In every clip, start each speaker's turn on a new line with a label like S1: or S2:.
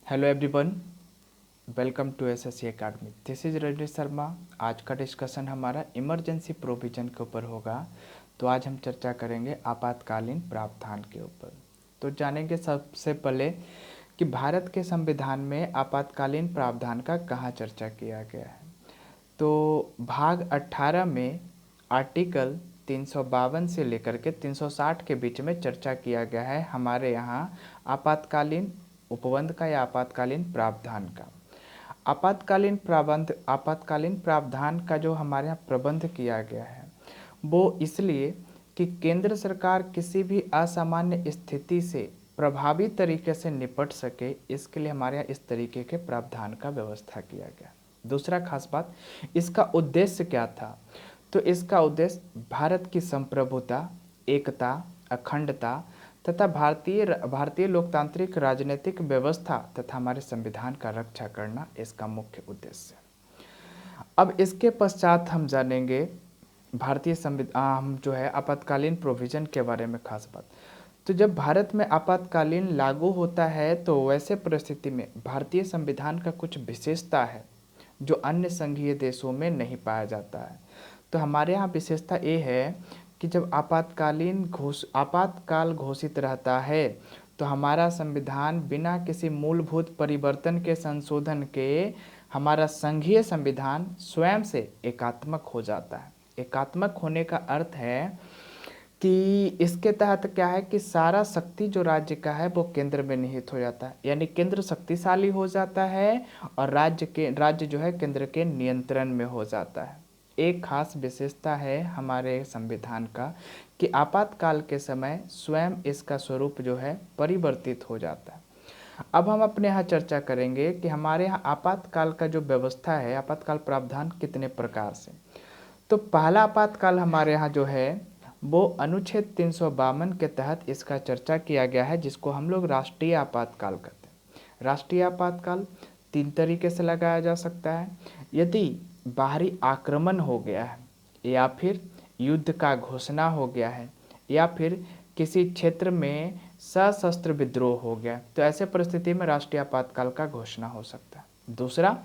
S1: Hello everyone, welcome to SSC academy. This is Rajneesh Sharma. आज का discussion हमारा इमरजेंसी प्रोविज़न के ऊपर होगा। तो आज हम चर्चा करेंगे आपातकालीन प्रावधान के ऊपर। तो जानेंगे सबसे पहले कि भारत के संविधान में आपातकालीन प्रावधान का कहाँ चर्चा किया गया है। तो भाग 18 में आर्टिकल 352 से लेकर के 360 के बीच में चर्चा किया गया है हमारे यहाँ आपातकालीन उपबंध का या आपातकालीन प्रावधान का। आपातकालीन प्रावधान का जो हमारे यहाँ प्रबंध किया गया है वो इसलिए कि केंद्र सरकार किसी भी असामान्य स्थिति से प्रभावी तरीके से निपट सके, इसके लिए हमारे यहाँ इस तरीके के प्रावधान का व्यवस्था किया गया। दूसरा खास बात, इसका उद्देश्य क्या था। तो इसका उद्देश्य भारत की संप्रभुता, एकता, अखंडता तथा भारतीय लोकतांत्रिक राजनीतिक व्यवस्था तथा हमारे संविधान का रक्षा करना इसका मुख्य उद्देश्य है। अब इसके पश्चात हम जानेंगे भारतीय संविधान जो है आपातकालीन प्रोविज़न के बारे में खास बात। तो जब भारत में आपातकालीन लागू होता है तो वैसे परिस्थिति में भारतीय संविधान का कुछ विशेषता है जो अन्य संघीय देशों में नहीं पाया जाता है। तो हमारे यहाँ विशेषता ये है कि जब आपातकाल घोषित रहता है तो हमारा संविधान बिना किसी मूलभूत परिवर्तन के संशोधन के हमारा संघीय संविधान स्वयं से एकात्मक हो जाता है। एकात्मक होने का अर्थ है कि इसके तहत क्या है कि सारा शक्ति जो राज्य का है वो केंद्र में निहित हो जाता है, यानी केंद्र शक्तिशाली हो जाता है और राज्य जो है केंद्र के नियंत्रण में हो जाता है। एक खास विशेषता है हमारे संविधान का कि आपातकाल के समय स्वयं इसका स्वरूप जो है परिवर्तित हो जाता है। अब हम अपने यहाँ चर्चा करेंगे कि हमारे यहाँ आपातकाल का जो व्यवस्था है, आपातकाल प्रावधान कितने प्रकार से। तो पहला आपातकाल हमारे यहाँ जो है वो अनुच्छेद 352 के तहत इसका चर्चा किया गया है, जिसको हम लोग राष्ट्रीय आपातकाल कहते हैं। राष्ट्रीय आपातकाल 3 तरीके से लगाया जा सकता है। यदि बाहरी आक्रमण हो गया है, या फिर युद्ध का घोषणा हो गया है, या फिर किसी क्षेत्र में सशस्त्र विद्रोह हो गया, तो ऐसे परिस्थिति में राष्ट्रीय आपातकाल का घोषणा हो सकता है। दूसरा,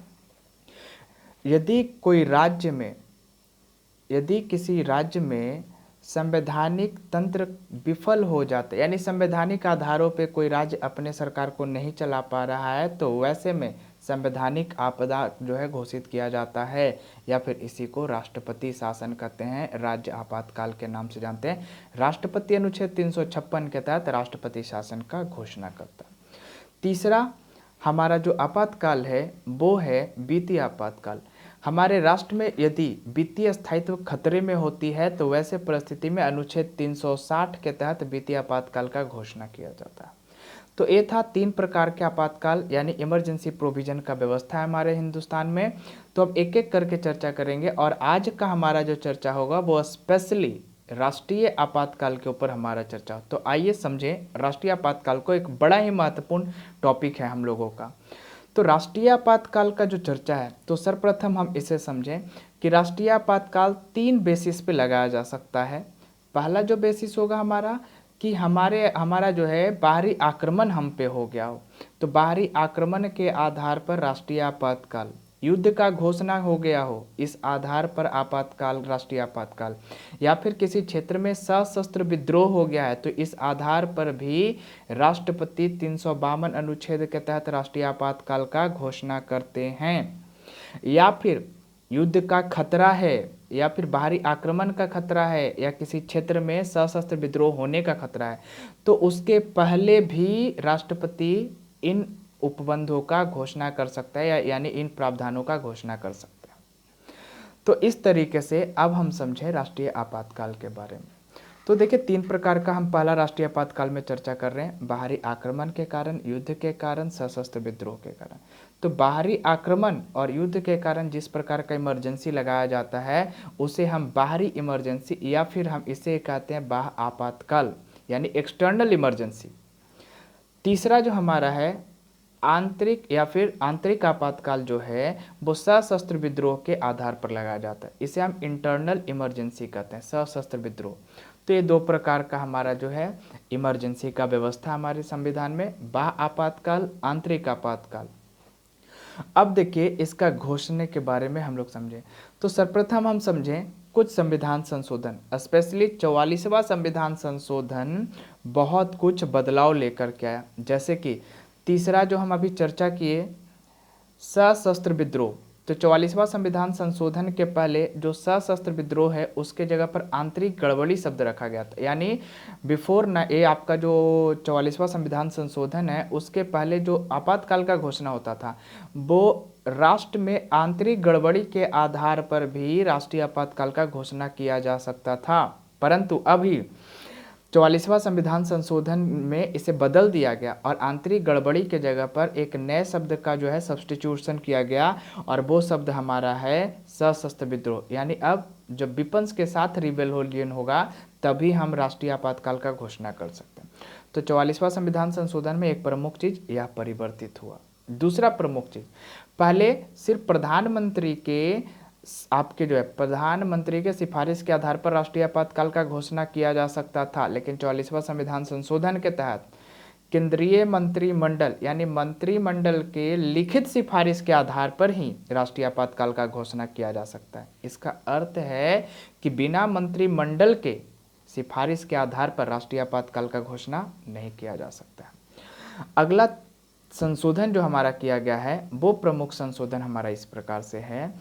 S1: यदि किसी राज्य में संवैधानिक तंत्र विफल हो जाता है, यानी संवैधानिक आधारों पे कोई राज्य अपने सरकार को नहीं चला पा रहा है, तो वैसे में संवैधानिक आपदा जो है घोषित किया जाता है, या फिर इसी को राष्ट्रपति शासन कहते हैं, राज्य आपातकाल के नाम से जानते हैं। राष्ट्रपति अनुच्छेद 356 के तहत राष्ट्रपति शासन का घोषणा करता है। तीसरा हमारा जो आपातकाल है वो है वित्तीय आपातकाल। हमारे राष्ट्र में यदि वित्तीय स्थायित्व खतरे में होती है तो वैसे परिस्थिति में अनुच्छेद 360 के तहत वित्तीय आपातकाल का घोषणा किया जाता है। तो ये था 3 प्रकार के आपातकाल यानी इमरजेंसी प्रोविजन का व्यवस्था है हमारे हिंदुस्तान में। तो अब एक एक करके चर्चा करेंगे और आज का हमारा जो चर्चा होगा वो स्पेशली राष्ट्रीय आपातकाल के ऊपर हमारा चर्चा हो। तो आइए समझें राष्ट्रीय आपातकाल को, एक बड़ा ही महत्वपूर्ण टॉपिक है हम लोगों का। तो राष्ट्रीय आपातकाल का जो चर्चा है, तो सर्वप्रथम हम इसे समझें कि राष्ट्रीय आपातकाल 3 बेसिस पे लगाया जा सकता है। पहला जो बेसिस होगा हमारा कि हमारा जो है बाहरी आक्रमण हम पे हो गया हो, तो बाहरी आक्रमण के आधार पर राष्ट्रीय आपातकाल, युद्ध का घोषणा हो गया हो इस आधार पर आपातकाल, राष्ट्रीय आपातकाल, या फिर किसी क्षेत्र में सशस्त्र विद्रोह हो गया है तो इस आधार पर भी राष्ट्रपति 352 अनुच्छेद के तहत राष्ट्रीय आपातकाल का घोषणा करते हैं। या फिर युद्ध का खतरा है, या फिर बाहरी आक्रमण का खतरा है, या किसी क्षेत्र में सशस्त्र विद्रोह होने का खतरा है, तो उसके पहले भी राष्ट्रपति इन उपबंधों का घोषणा कर सकता है, यानी इन प्रावधानों का घोषणा कर सकता है। तो इस तरीके से अब हम समझें राष्ट्रीय आपातकाल के बारे में। तो देखिए 3 प्रकार का हम पहला राष्ट्रीय आपातकाल में चर्चा कर रहे हैं, बाहरी आक्रमण के कारण, युद्ध के कारण, सशस्त्र विद्रोह के कारण। तो बाहरी आक्रमण और युद्ध के कारण जिस प्रकार का इमरजेंसी लगाया जाता है उसे हम बाहरी इमरजेंसी, या फिर हम इसे कहते हैं बाह्य आपातकाल यानी एक्सटर्नल इमरजेंसी। तीसरा जो हमारा है आंतरिक या फिर आंतरिक आपातकाल जो है वो सशस्त्र विद्रोह के आधार पर लगाया जाता है, इसे हम इंटरनल इमरजेंसी कहते हैं, सशस्त्र विद्रोह। तो ये दो प्रकार का हमारा जो है इमरजेंसी का व्यवस्था हमारे संविधान में, बाह्य आपातकाल, आंतरिक आपातकाल। अब देखिए इसका घोषणा के बारे में हम लोग समझें। तो सर्वप्रथम हम समझें कुछ संविधान संशोधन, स्पेशली 44वां संविधान संशोधन बहुत कुछ बदलाव लेकर के आया। जैसे कि तीसरा जो हम अभी चर्चा किए सशस्त्र विद्रोह, तो 44वां संविधान संशोधन के पहले जो सशस्त्र विद्रोह है उसके जगह पर आंतरिक गड़बड़ी शब्द रखा गया था। यानी बिफोर ना, ये आपका जो 44वां संविधान संशोधन है उसके पहले जो आपातकाल का घोषणा होता था वो राष्ट्र में आंतरिक गड़बड़ी के आधार पर भी राष्ट्रीय आपातकाल का घोषणा किया जा सकता था। परंतु अभी 44वां संविधान संशोधन में इसे बदल दिया गया और आंतरिक गड़बड़ी के जगह पर एक नए शब्द का जो है सब्स्टिट्यूशन किया गया और वो शब्द हमारा है सशस्त्र विद्रोह। यानी अब जब विपन्स के साथ रिबेलियन होगा तभी हम राष्ट्रीय आपातकाल का घोषणा कर सकते हैं। तो 44वां संविधान संशोधन में एक प्रमुख चीज यह परिवर्तित हुआ। दूसरा प्रमुख चीज, पहले सिर्फ प्रधानमंत्री के आपके जो है प्रधानमंत्री के सिफारिश के आधार पर राष्ट्रीय आपातकाल का घोषणा किया जा सकता था, लेकिन 44वां संविधान संशोधन के तहत केंद्रीय मंत्रिमंडल यानी मंत्रिमंडल के लिखित सिफारिश के आधार पर ही राष्ट्रीय आपातकाल का घोषणा किया जा सकता है। इसका अर्थ है कि बिना मंत्रिमंडल के सिफारिश के आधार पर राष्ट्रीय आपातकाल का घोषणा नहीं किया जा सकता है। अगला संशोधन जो हमारा किया गया है वो प्रमुख संशोधन हमारा इस प्रकार से है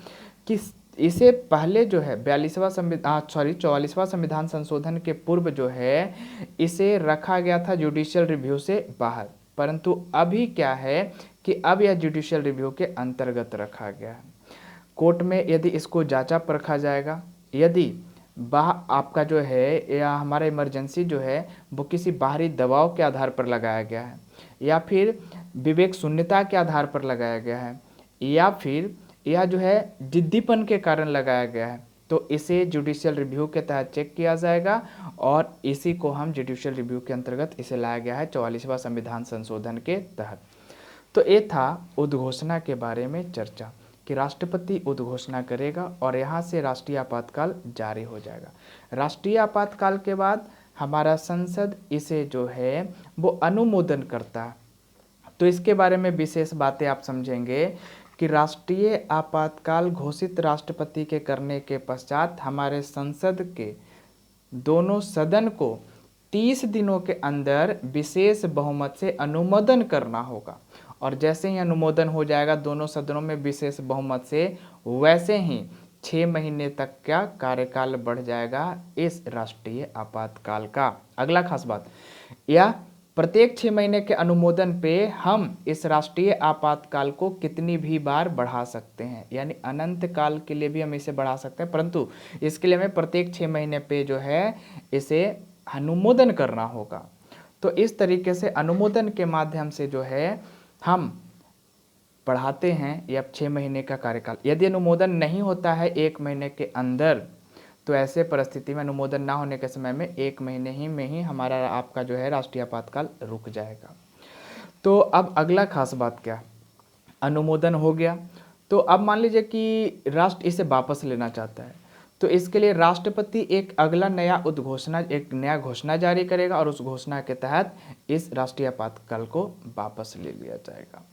S1: कि इसे पहले जो है 44वां संविधान संशोधन के पूर्व जो है इसे रखा गया था जुडिशियल रिव्यू से बाहर, परंतु अभी क्या है कि अब यह जुडिशियल रिव्यू के अंतर्गत रखा गया है। कोर्ट में यदि इसको जांचा परखा जाएगा, यदि आपका जो है या हमारा इमरजेंसी जो है वो किसी बाहरी दबाव के आधार पर लगाया गया है या फिर विवेक शून्यता के आधार पर लगाया गया है या फिर यह जो है जिद्दीपन के कारण लगाया गया है, तो इसे जुडिशियल रिव्यू के तहत चेक किया जाएगा और इसी को हम जुडिशियल रिव्यू के अंतर्गत इसे लाया गया है 44वां संविधान संशोधन के तहत। तो ये था उद्घोषणा के बारे में चर्चा कि राष्ट्रपति उद्घोषणा करेगा और यहाँ से राष्ट्रीय आपातकाल जारी हो जाएगा। राष्ट्रीय आपातकाल के बाद हमारा संसद इसे जो है वो अनुमोदन करता है। तो इसके बारे में विशेष बातें आप समझेंगे कि राष्ट्रीय आपातकाल घोषित राष्ट्रपति के करने के पश्चात हमारे संसद के दोनों सदन को 30 दिनों के अंदर विशेष बहुमत से अनुमोदन करना होगा और जैसे ही अनुमोदन हो जाएगा दोनों सदनों में विशेष बहुमत से, वैसे ही 6 महीने तक का कार्यकाल बढ़ जाएगा इस राष्ट्रीय आपातकाल का। अगला खास बात, यह प्रत्येक 6 महीने के अनुमोदन पे हम इस राष्ट्रीय आपातकाल को कितनी भी बार बढ़ा सकते हैं, यानी अनंत काल के लिए भी हम इसे बढ़ा सकते हैं, परंतु इसके लिए हमें प्रत्येक 6 महीने पे जो है इसे अनुमोदन करना होगा। तो इस तरीके से अनुमोदन के माध्यम से जो है हम बढ़ाते हैं या 6 महीने का कार्यकाल। यदि अनुमोदन नहीं होता है 1 महीने के अंदर, तो ऐसे परिस्थिति में अनुमोदन ना होने के समय में 1 महीने में ही हमारा आपका जो है राष्ट्रीय आपातकाल रुक जाएगा। तो अब अगला खास बात क्या, अनुमोदन हो गया तो अब मान लीजिए कि राष्ट्र इसे वापस लेना चाहता है, तो इसके लिए राष्ट्रपति एक अगला एक नया घोषणा जारी करेगा और उस घोषणा के तहत इस राष्ट्रीय आपातकाल को वापस ले लिया जाएगा।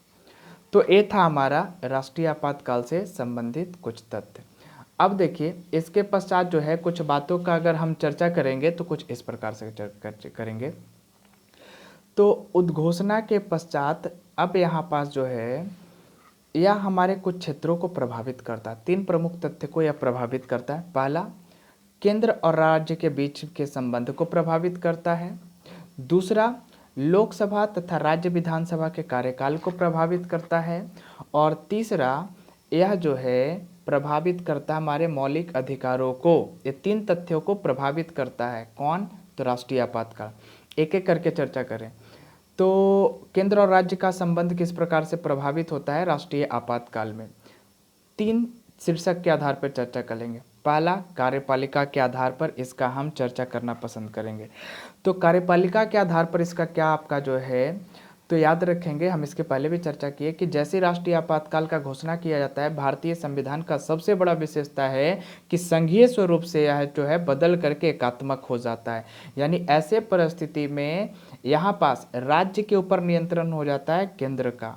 S1: तो ये था हमारा राष्ट्रीय आपातकाल से संबंधित कुछ तथ्य। अब देखिए इसके पश्चात जो है कुछ बातों का अगर हम चर्चा करेंगे तो कुछ इस प्रकार से करेंगे। तो उद्घोषणा के पश्चात अब यहाँ पास जो है यह हमारे कुछ क्षेत्रों को प्रभावित करता है। 3 प्रमुख तथ्य को यह प्रभावित करता है। पहला, केंद्र और राज्य के बीच के संबंध को प्रभावित करता है। दूसरा, लोकसभा तथा राज्य विधानसभा के कार्यकाल को प्रभावित करता है। और तीसरा, यह जो है प्रभावित करता है हमारे मौलिक अधिकारों को। ये 3 तथ्यों को प्रभावित करता है। कौन? तो राष्ट्रीय आपातकाल। एक एक करके चर्चा करें। तो केंद्र और राज्य का संबंध किस प्रकार से प्रभावित होता है राष्ट्रीय आपातकाल में, 3 शीर्षक के आधार पर चर्चा करेंगे। पहला, कार्यपालिका के आधार पर इसका हम चर्चा करना पसंद करेंगे। तो कार्यपालिका के आधार पर इसका क्या आपका जो है, तो याद रखेंगे, हम इसके पहले भी चर्चा किए कि जैसे राष्ट्रीय आपातकाल का घोषणा किया जाता है, भारतीय संविधान का सबसे बड़ा विशेषता है कि संघीय स्वरूप से यह जो है बदल करके एकात्मक हो जाता है। यानी ऐसे परिस्थिति में यहाँ पास राज्य के ऊपर नियंत्रण हो जाता है केंद्र का,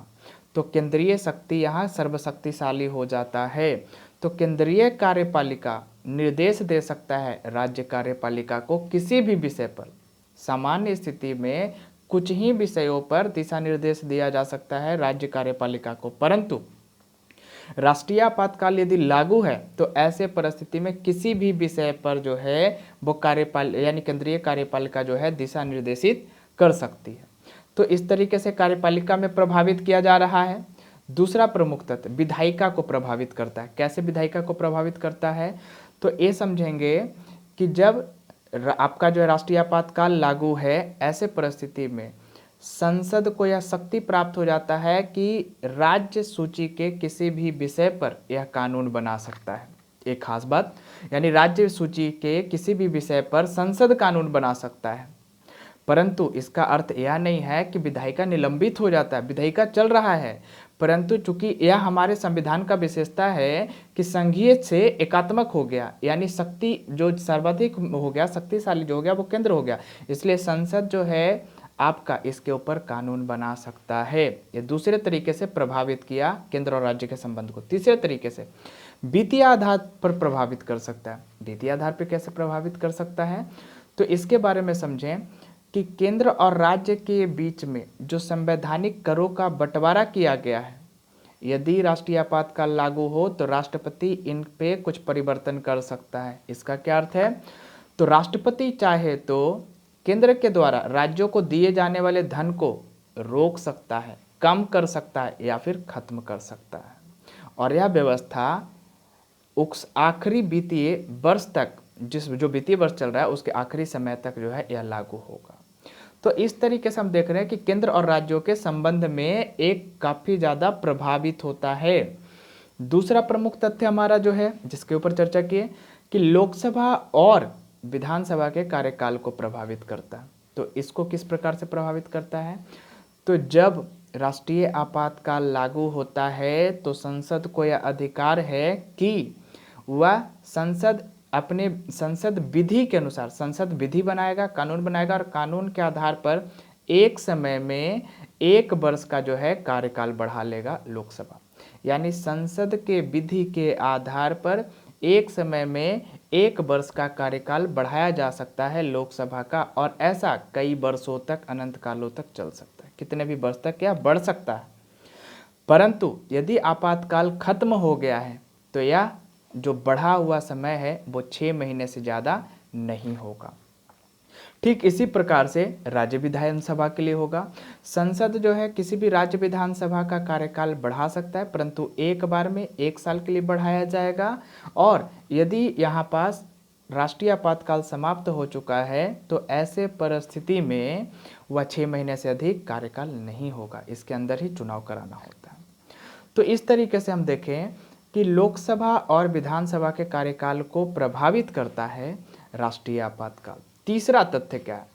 S1: तो केंद्रीय शक्ति यहाँ सर्वशक्तिशाली हो जाता है। तो केंद्रीय कार्यपालिका निर्देश दे सकता है राज्य कार्यपालिका को किसी भी विषय पर। सामान्य स्थिति में कुछ ही विषयों पर दिशा निर्देश दिया जा सकता है राज्य कार्यपालिका को, परंतु राष्ट्रीय आपातकाल यदि लागू है तो ऐसे परिस्थिति में किसी भी विषय पर जो है वो यानी केंद्रीय कार्यपालिका जो है दिशा निर्देशित कर सकती है। तो इस तरीके से कार्यपालिका में प्रभावित किया जा रहा है। दूसरा प्रमुख तत्व विधायिका को प्रभावित करता है। कैसे विधायिका को प्रभावित करता है, तो ये समझेंगे कि जब आपका जो है राष्ट्रीय आपातकाल लागू है, ऐसे परिस्थिति में संसद को यह शक्ति प्राप्त हो जाता है कि राज्य सूची के किसी भी विषय पर यह कानून बना सकता है। एक खास बात, यानी राज्य सूची के किसी भी विषय पर संसद कानून बना सकता है, परंतु इसका अर्थ यह नहीं है कि विधायिका निलंबित हो जाता है। विधायिका चल रहा है, परंतु चूंकि यह हमारे संविधान का विशेषता है कि संघीय से एकात्मक हो गया, यानी शक्ति जो सर्वाधिक हो गया, शक्तिशाली जो हो गया वो केंद्र हो गया, इसलिए संसद जो है आपका इसके ऊपर कानून बना सकता है। ये दूसरे तरीके से प्रभावित किया केंद्र और राज्य के संबंध को। तीसरे तरीके से वित्तीय आधार पर प्रभावित कर सकता है। वित्तीय आधार पर कैसे प्रभावित कर सकता है, तो इसके बारे में समझें कि केंद्र और राज्य के बीच में जो संवैधानिक करों का बंटवारा किया गया है, यदि राष्ट्रीय आपातकाल लागू हो तो राष्ट्रपति इन पे कुछ परिवर्तन कर सकता है। इसका क्या अर्थ है, तो राष्ट्रपति चाहे तो केंद्र के द्वारा राज्यों को दिए जाने वाले धन को रोक सकता है, कम कर सकता है या फिर खत्म कर सकता है, और यह व्यवस्था उस आखिरी वित्तीय वर्ष तक, जो वित्तीय वर्ष चल रहा है उसके आखिरी समय तक जो है यह लागू होगा। तो इस तरीके से हम देख रहे हैं कि केंद्र और राज्यों के संबंध में एक काफ़ी ज़्यादा प्रभावित होता है। दूसरा प्रमुख तथ्य हमारा जो है जिसके ऊपर चर्चा किए कि लोकसभा और विधानसभा के कार्यकाल को प्रभावित करता है। तो इसको किस प्रकार से प्रभावित करता है, तो जब राष्ट्रीय आपातकाल लागू होता है तो संसद को यह अधिकार है कि वह अपने संसद विधि के अनुसार संसद विधि बनाएगा, कानून बनाएगा, और कानून के आधार पर एक समय में 1 वर्ष का जो है कार्यकाल बढ़ा लेगा लोकसभा। यानी संसद के विधि के आधार पर एक समय में 1 वर्ष का कार्यकाल बढ़ाया जा सकता है लोकसभा का, और ऐसा कई वर्षों तक, अनंत कालों तक चल सकता है, कितने भी वर्ष तक यह बढ़ सकता है। परंतु यदि आपातकाल खत्म हो गया है तो यह जो बढ़ा हुआ समय है वो 6 महीने से ज़्यादा नहीं होगा। ठीक इसी प्रकार से राज्य विधानसभा के लिए होगा। संसद जो है किसी भी राज्य विधानसभा का कार्यकाल बढ़ा सकता है, परंतु एक बार में 1 साल के लिए बढ़ाया जाएगा, और यदि यहाँ पास राष्ट्रीय आपातकाल समाप्त हो चुका है तो ऐसे परिस्थिति में वह 6 महीने से अधिक कार्यकाल नहीं होगा, इसके अंदर ही चुनाव कराना होता है। तो इस तरीके से हम देखें कि लोकसभा और विधानसभा के कार्यकाल को प्रभावित करता है राष्ट्रीय आपातकाल। तीसरा तथ्य क्या है,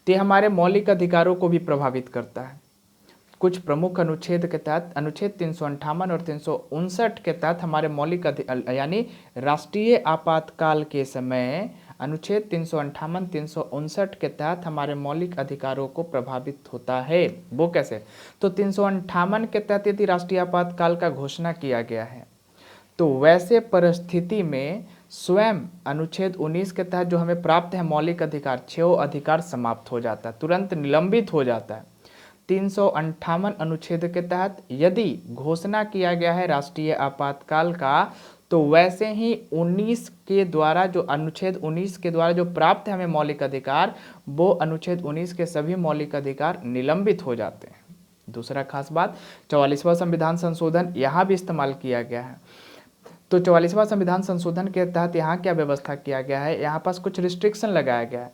S1: तो हमारे मौलिक अधिकारों को भी प्रभावित करता है। कुछ प्रमुख अनुच्छेद के तहत, अनुच्छेद 358 और 359 के तहत हमारे मौलिक यानी राष्ट्रीय आपातकाल के समय अनुच्छेद 358, 359 के तहत हमारे मौलिक अधिकारों को प्रभावित होता है। वो कैसे, तो 358 के तहत यदि राष्ट्रीय आपातकाल का घोषणा किया गया है तो वैसे परिस्थिति में स्वयं अनुच्छेद 19 के तहत जो हमें प्राप्त है मौलिक अधिकार, 6 अधिकार समाप्त हो जाता है, तुरंत निलंबित हो जाता है। 358 अनुच्छेद के तहत यदि घोषणा किया गया है राष्ट्रीय आपातकाल का, तो वैसे ही 19 के द्वारा, जो अनुच्छेद 19 के द्वारा जो प्राप्त है हमें मौलिक अधिकार, वो अनुच्छेद 19 के सभी मौलिक अधिकार निलंबित हो जाते हैं। दूसरा खास बात, 44वां संविधान संशोधन यहाँ भी इस्तेमाल किया गया है। तो 44वां संविधान संशोधन के तहत यहाँ क्या व्यवस्था किया गया है, यहाँ पास कुछ रिस्ट्रिक्शन लगाया गया है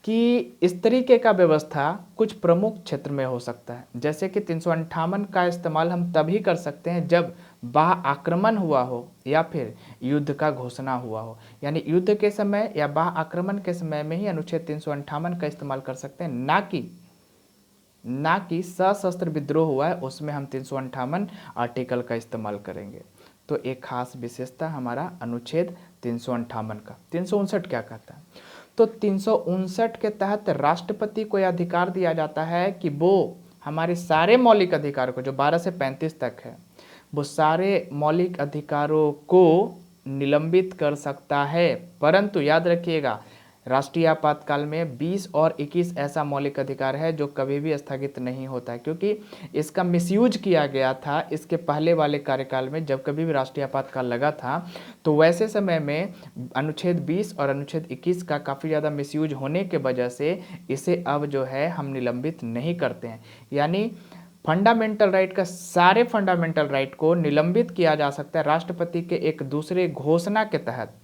S1: कि इस तरीके का व्यवस्था कुछ प्रमुख क्षेत्र में हो सकता है। जैसे कि 358 का इस्तेमाल हम तभी कर सकते हैं जब बाह्य आक्रमण हुआ हो या फिर युद्ध का घोषणा हुआ हो, यानी युद्ध के समय या बाह्य आक्रमण के समय में ही अनुच्छेद 358 का इस्तेमाल कर सकते हैं, ना कि सशस्त्र विद्रोह हुआ है उसमें हम 358 आर्टिकल का इस्तेमाल करेंगे। तो एक खास विशेषता हमारा अनुच्छेद 358 का। 359 क्या कहता है? तो 359 के तहत राष्ट्रपति को यह अधिकार दिया जाता है कि वो हमारे सारे मौलिक अधिकारों को, जो 12 से 35 तक है, वो सारे मौलिक अधिकारों को निलंबित कर सकता है। परंतु याद रखिएगा, राष्ट्रीय आपातकाल में 20 और 21 ऐसा मौलिक अधिकार है जो कभी भी स्थगित नहीं होता है, क्योंकि इसका मिसयूज किया गया था इसके पहले वाले कार्यकाल में। जब कभी भी राष्ट्रीय आपातकाल लगा था तो वैसे समय में अनुच्छेद 20 और अनुच्छेद 21 का काफ़ी ज़्यादा मिसयूज होने के वजह से इसे अब जो है हम निलंबित नहीं करते हैं। यानी फंडामेंटल राइट का, सारे फंडामेंटल राइट को निलंबित किया जा सकता है राष्ट्रपति के एक दूसरे घोषणा के तहत।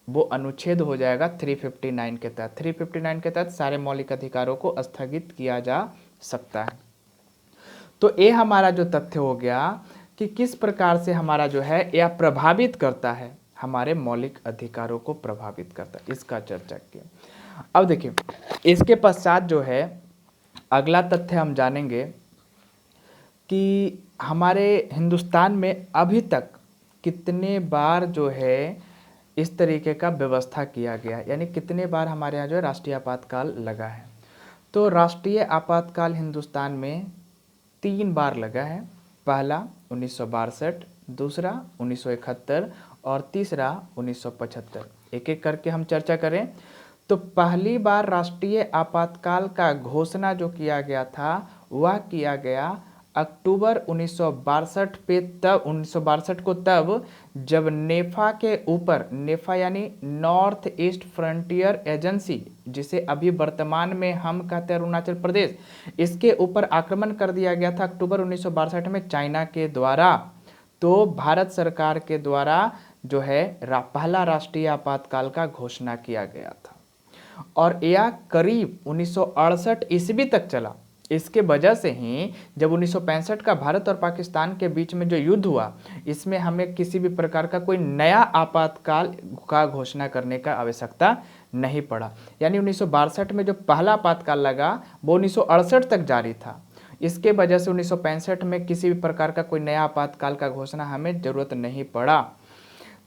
S1: वो अनुच्छेद हो जाएगा 359 के तहत। 359 के तहत सारे मौलिक अधिकारों को स्थगित किया जा सकता है। तो ये हमारा जो तथ्य हो गया कि किस प्रकार से हमारा जो है यह प्रभावित करता है, हमारे मौलिक अधिकारों को प्रभावित करता है, इसका चर्चा किया। अब देखिए, इसके पश्चात जो है अगला तथ्य हम जानेंगे कि हमारे हिंदुस्तान में अभी तक कितने बार जो है इस तरीके का व्यवस्था किया गया, यानी कितने बार हमारे यहाँ जो है राष्ट्रीय आपातकाल लगा है। तो राष्ट्रीय आपातकाल हिंदुस्तान में 3 बार लगा है। पहला 1962, दूसरा 1971 और तीसरा 1975। एक एक करके हम चर्चा करें। तो पहली बार राष्ट्रीय आपातकाल का घोषणा जो किया गया था वह किया गया अक्टूबर 1962 पे, तब 1962 को, तब जब नेफा के ऊपर, नेफा यानी नॉर्थ ईस्ट फ्रंटियर एजेंसी, जिसे अभी वर्तमान में हम कहते हैं अरुणाचल प्रदेश, इसके ऊपर आक्रमण कर दिया गया था अक्टूबर 1962 में चाइना के द्वारा। तो भारत सरकार के द्वारा जो है पहला राष्ट्रीय आपातकाल का घोषणा किया गया था और यह करीब 1968 ईस्वी तक चला। इसके वजह से ही जब 1965 का भारत और पाकिस्तान के बीच में जो युद्ध हुआ, इसमें हमें किसी भी प्रकार का कोई नया आपातकाल का घोषणा करने का आवश्यकता नहीं पड़ा। यानी 1962 में जो पहला आपातकाल लगा वो 1968 तक जारी था। इसके वजह से 1965 में किसी भी प्रकार का कोई नया आपातकाल का घोषणा हमें जरूरत नहीं पड़ा।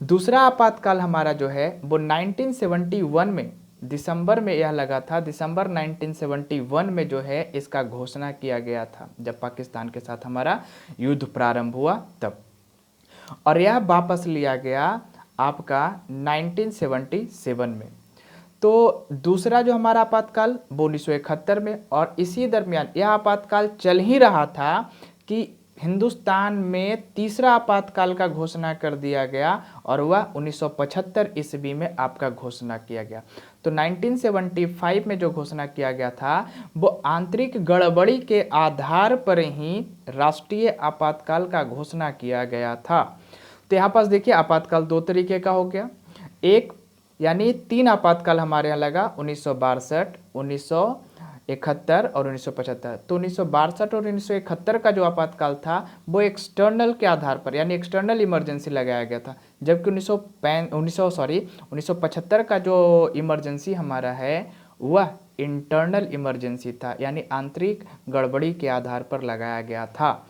S1: दूसरा आपातकाल हमारा जो है वो 1971 में दिसंबर में यह लगा था। दिसंबर 1971 में जो है इसका घोषणा किया गया था, जब पाकिस्तान के साथ हमारा युद्ध प्रारंभ हुआ तब। और यह वापस लिया गया आपका 1977 में। तो दूसरा जो हमारा आपातकाल वो 1971 में, और इसी दरमियान यह आपातकाल चल ही रहा था कि हिंदुस्तान में तीसरा आपातकाल का घोषणा कर दिया गया और वह 1975 ईस्वी में आपका घोषणा किया गया। तो 1975 में जो घोषणा किया गया था वो आंतरिक गड़बड़ी के आधार पर ही राष्ट्रीय आपातकाल का घोषणा किया गया था। तो यहाँ पास देखिए आपातकाल 2 तरीके का हो गया। एक यानी 3 आपातकाल हमारे यहाँ लगा, 1962, 1971 और 1975। तो 1962 और 1971 का जो आपातकाल था वो एक्सटर्नल के आधार पर, यानी एक्सटर्नल इमरजेंसी लगाया गया था। जबकि 1975 का जो इमरजेंसी हमारा है वह इंटरनल इमरजेंसी था, यानी आंतरिक गड़बड़ी के आधार पर लगाया गया था।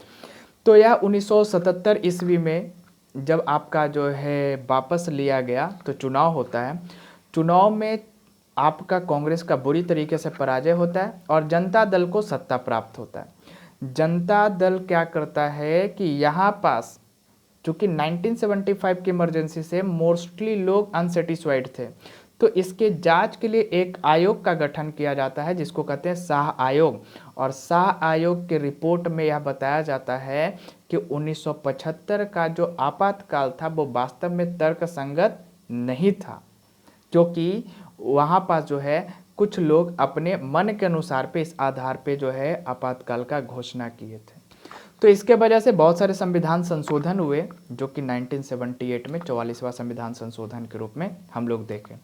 S1: तो यह 1977 ईस्वी में जब आपका जो है वापस लिया गया तो चुनाव होता है। चुनाव में आपका कांग्रेस का बुरी तरीके से पराजय होता है और जनता दल को सत्ता प्राप्त होता है। जनता दल क्या करता है कि यहाँ पास चूँकि 1975 की इमरजेंसी से मोस्टली लोग अनसेटिस्फाइड थे, तो इसके जांच के लिए एक आयोग का गठन किया जाता है जिसको कहते हैं शाह आयोग। और शाह आयोग के रिपोर्ट में यह बताया जाता है कि 1975 का जो आपातकाल था वो वास्तव में तर्कसंगत नहीं था, क्योंकि वहाँ पास जो है कुछ लोग अपने मन के अनुसार पे इस आधार पे जो है आपातकाल का घोषणा किए थे। तो इसके वजह से बहुत सारे संविधान संशोधन हुए जो कि 1978 में 44वां संविधान संशोधन के रूप में हम लोग देखें।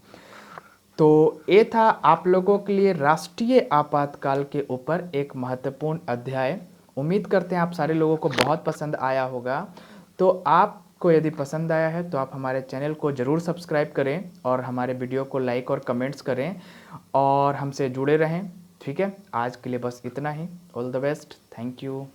S1: तो ये था आप लोगों के लिए राष्ट्रीय आपातकाल के ऊपर एक महत्वपूर्ण अध्याय। उम्मीद करते हैं आप सारे लोगों को बहुत पसंद आया होगा। तो आपको यदि पसंद आया है तो आप हमारे चैनल को ज़रूर सब्सक्राइब करें और हमारे वीडियो को लाइक और कमेंट्स करें और हमसे जुड़े रहें। ठीक है, आज के लिए बस इतना ही। All the best, thank you.